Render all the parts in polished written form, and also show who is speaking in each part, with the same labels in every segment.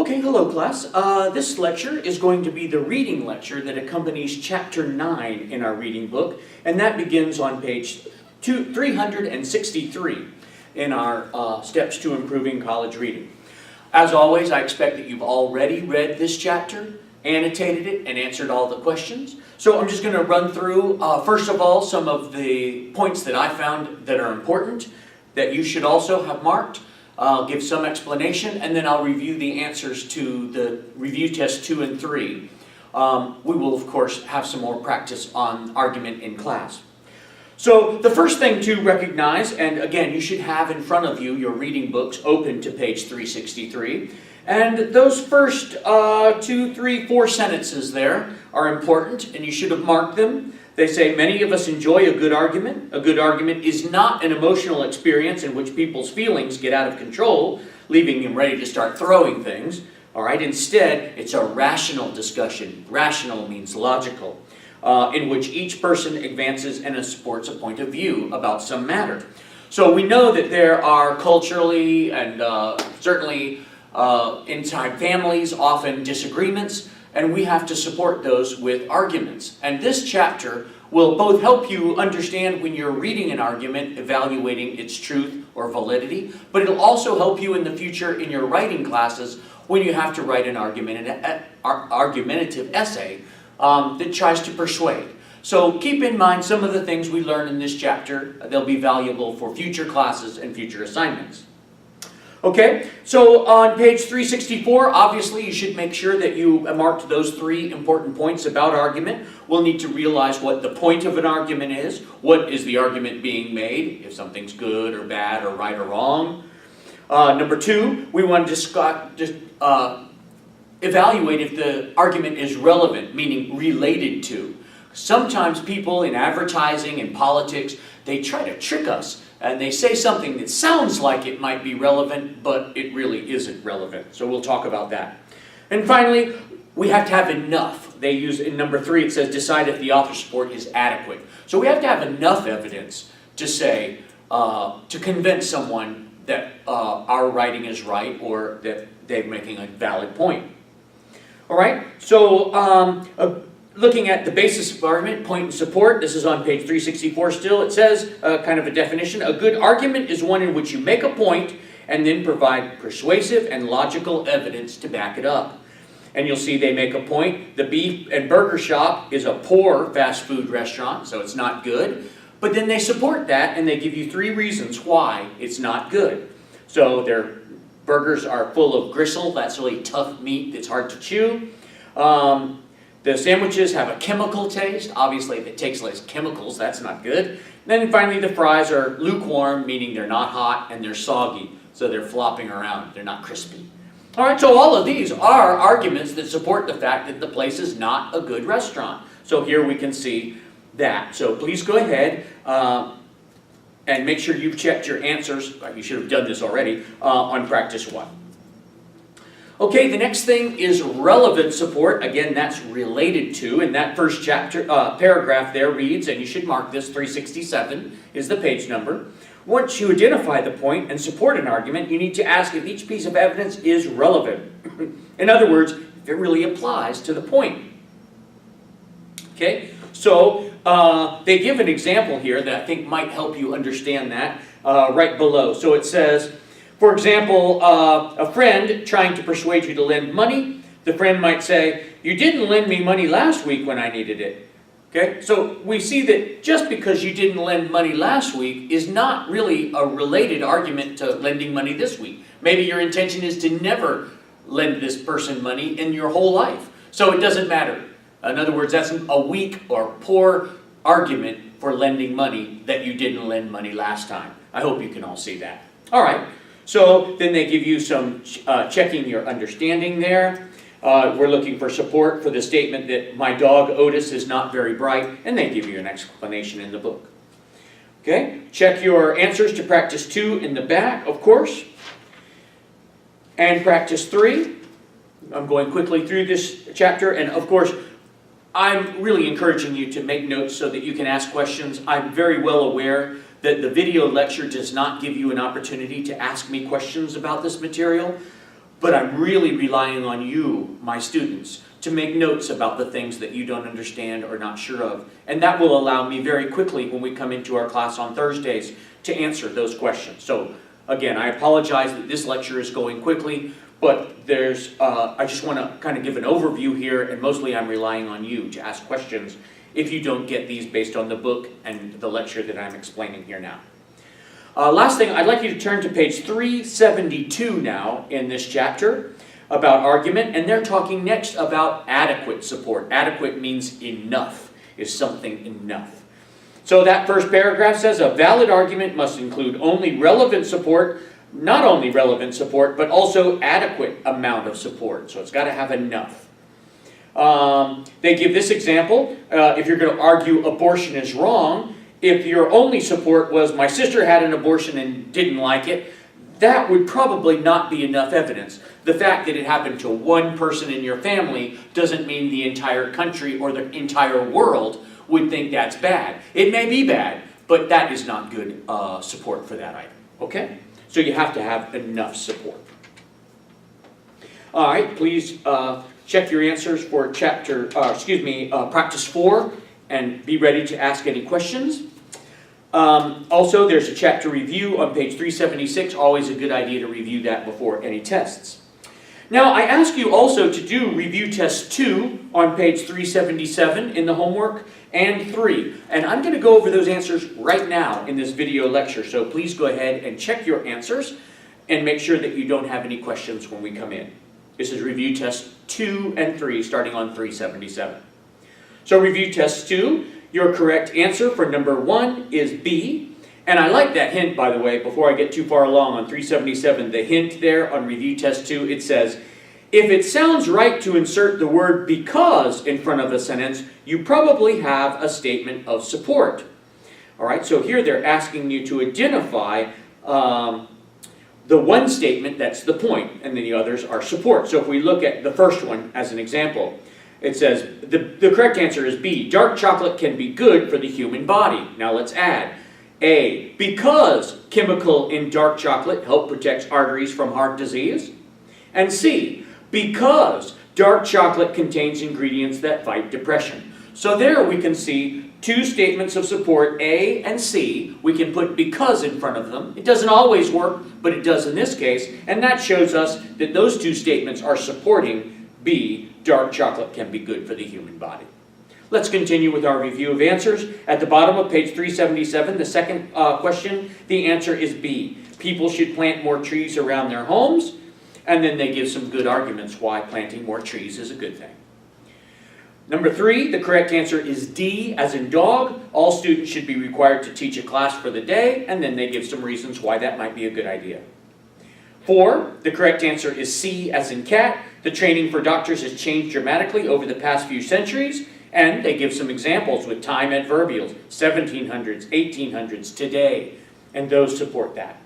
Speaker 1: Okay, hello class. This lecture is going to be the reading lecture that accompanies chapter 9 in our reading book, and that begins on page 363 in our Steps to Improving College Reading. As always, I expect that you've already read this chapter, annotated it, and answered all the questions. So I'm just going to run through, first of all, some of the points that I found that are important, that you should also have marked. I'll give some explanation, and then I'll review the answers to the review tests 2 and 3. We will, of course, have some more practice on argument in class. So the first thing to recognize, and again, you should have in front of you your reading books open to page 363, and those first 2, 3, 4 sentences there are important, and you should have marked them. They say, many of us enjoy a good argument. A good argument is not an emotional experience in which people's feelings get out of control, leaving them ready to start throwing things. All right, instead, it's a rational discussion. Rational means logical, in which each person advances and supports a point of view about some matter. So we know that there are culturally and certainly inside families often disagreements, and we have to support those with arguments. And this chapter will both help you understand when you're reading an argument, evaluating its truth or validity, but it'll also help you in the future in your writing classes when you have to write an argumentative essay that tries to persuade. So keep in mind some of the things we learn in this chapter. They'll be valuable for future classes and future assignments. Okay, so on page 364, obviously you should make sure that you marked those 3 important points about argument. We'll need to realize what the point of an argument is. What is the argument being made? If something's good or bad or right or wrong. Number 2, we want to evaluate if the argument is relevant, meaning related to. Sometimes people in advertising and politics, they try to trick us. And they say something that sounds like it might be relevant, but it really isn't relevant. So we'll talk about that. And finally, we have to have enough. They use, in number 3, it says, decide if the author's support is adequate. So we have to have enough evidence to say, to convince someone that our writing is right or that they're making a valid point. All right, so looking at the basis of argument, point and support, this is on page 364 still. It says, kind of a definition, a good argument is one in which you make a point and then provide persuasive and logical evidence to back it up. And you'll see they make a point. The beef and burger shop is a poor fast food restaurant, so it's not good. But then they support that and they give you 3 reasons why it's not good. So their burgers are full of gristle, that's really tough meat that's hard to chew. The sandwiches have a chemical taste. Obviously, if it takes less chemicals, that's not good. And then finally, the fries are lukewarm, meaning they're not hot, and they're soggy, so they're flopping around. They're not crispy. All right, so all of these are arguments that support the fact that the place is not a good restaurant. So here we can see that. So please go ahead and make sure you've checked your answers. You should have done this already on practice 1. Okay, the next thing is relevant support. Again, that's related to, and that first chapter paragraph there reads, and you should mark this, 367 is the page number. Once you identify the point and support an argument, you need to ask if each piece of evidence is relevant. In other words, if it really applies to the point. Okay, so they give an example here that I think might help you understand that right below. So it says, for example, a friend trying to persuade you to lend money, the friend might say, you didn't lend me money last week when I needed it. Okay, so we see that just because you didn't lend money last week is not really a related argument to lending money this week. Maybe your intention is to never lend this person money in your whole life. So it doesn't matter. In other words, that's a weak or poor argument for lending money that you didn't lend money last time. I hope you can all see that. All right. So then they give you some checking your understanding there. We're looking for support for the statement that my dog Otis is not very bright, and they give you an explanation in the book. Okay, check your answers to practice 2 in the back, of course. And practice 3. I'm going quickly through this chapter, and of course, I'm really encouraging you to make notes so that you can ask questions. I'm very well aware that the video lecture does not give you an opportunity to ask me questions about this material. but I'm really relying on you, my students, to make notes about the things that you don't understand or not sure of. And that will allow me very quickly when we come into our class on Thursdays to answer those questions. So again, I apologize that this lecture is going quickly, but I just want to kind of give an overview here, and mostly I'm relying on you to ask questions if you don't get these based on the book and the lecture that I'm explaining here now. Last thing, I'd like you to turn to page 372 now in this chapter about argument, and they're talking next about adequate support. Adequate means enough. Is something enough? So that first paragraph says, a valid argument must include only relevant support, not only relevant support, but also adequate amount of support. So it's got to have enough. They give this example. If you're going to argue abortion is wrong, if your only support was, my sister had an abortion and didn't like it, that would probably not be enough evidence. The fact that it happened to one person in your family doesn't mean the entire country or the entire world would think that's bad. It may be bad, but that is not good support for that item. Okay? So you have to have enough support. All right, please check your answers for practice 4, and be ready to ask any questions. Also, there's a chapter review on page 376. Always a good idea to review that before any tests. Now, I ask you also to do review test 2 on page 377 in the homework, and 3. And I'm going to go over those answers right now in this video lecture. So please go ahead and check your answers and make sure that you don't have any questions when we come in. This is review test 2 and 3 starting on 377. So review test 2, your correct answer for number 1 is B. And I like that hint, by the way, before I get too far along on 377, the hint there on review test 2, it says, if it sounds right to insert the word because in front of a sentence, you probably have a statement of support. All right, so here they're asking you to identify the one statement that's the point, and then the others are support. So if we look at the first one as an example, it says, the correct answer is B. Dark chocolate can be good for the human body. Now let's add. A, because chemical in dark chocolate help protect arteries from heart disease. And C, because dark chocolate contains ingredients that fight depression. So there we can see two statements of support, A and C. We can put because in front of them. It doesn't always work, but it does in this case. And that shows us that those two statements are supporting B, dark chocolate can be good for the human body. Let's continue with our review of answers. At the bottom of page 377, the second question, the answer is B. People should plant more trees around their homes. And then they give some good arguments why planting more trees is a good thing. Number 3, the correct answer is D, as in dog. All students should be required to teach a class for the day, and then they give some reasons why that might be a good idea. 4, the correct answer is C, as in cat. The training for doctors has changed dramatically over the past few centuries, and they give some examples with time adverbials, 1700s, 1800s, today, and those support that.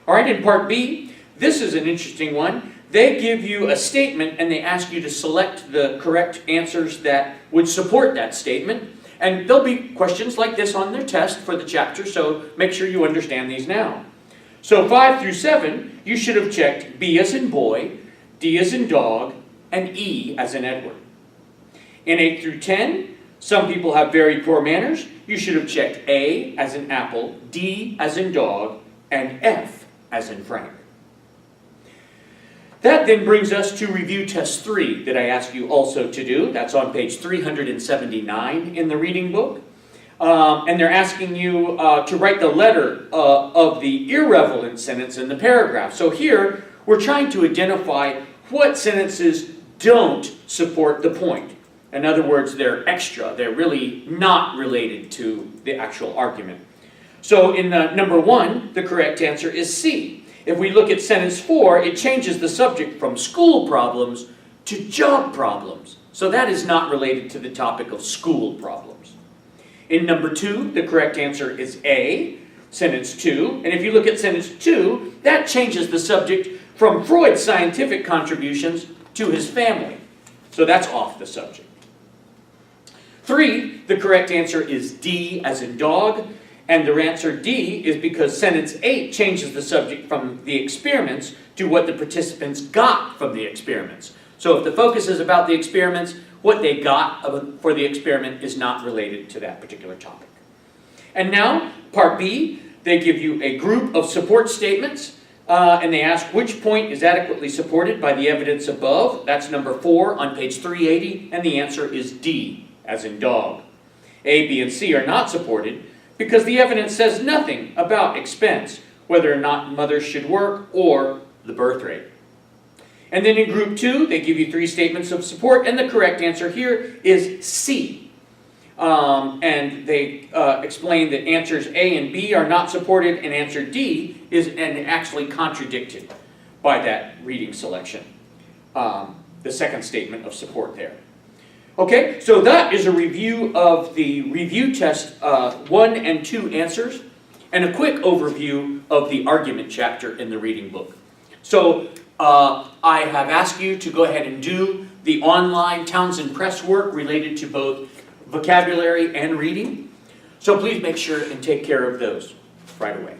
Speaker 1: All right, in part B, this is an interesting one. They give you a statement and they ask you to select the correct answers that would support that statement. And there'll be questions like this on their test for the chapter, so make sure you understand these now. So 5 through 7, you should have checked B as in boy, D as in dog, and E as in Edward. In 8 through 10, some people have very poor manners. You should have checked A as in apple, D as in dog, and F as in Frank. That then brings us to review test 3 that I ask you also to do. That's on page 379 in the reading book. And they're asking you to write the letter of the irrelevant sentence in the paragraph. So here, we're trying to identify what sentences don't support the point. In other words, they're extra. They're really not related to the actual argument. So in number 1, the correct answer is C. If we look at sentence 4, it changes the subject from school problems to job problems. So that is not related to the topic of school problems. In number 2, the correct answer is A, sentence 2. And if you look at sentence 2, that changes the subject from Freud's scientific contributions to his family. So that's off the subject. 3, the correct answer is D as in dog. And the answer D is because sentence 8 changes the subject from the experiments to what the participants got from the experiments. So if the focus is about the experiments, what they got for the experiment is not related to that particular topic. And now, part B, they give you a group of support statements, and they ask which point is adequately supported by the evidence above. That's number 4 on page 380, and the answer is D, as in dog. A, B, and C are not supported because the evidence says nothing about expense, whether or not mothers should work, or the birth rate. And then in group 2, they give you 3 statements of support, and the correct answer here is C. And they explain that answers A and B are not supported, and answer D is actually contradicted by that reading selection, the second statement of support there. Okay, so that is a review of the review test 1 and 2 answers, and a quick overview of the argument chapter in the reading book. So I have asked you to go ahead and do the online Townsend Press work related to both vocabulary and reading. So please make sure and take care of those right away.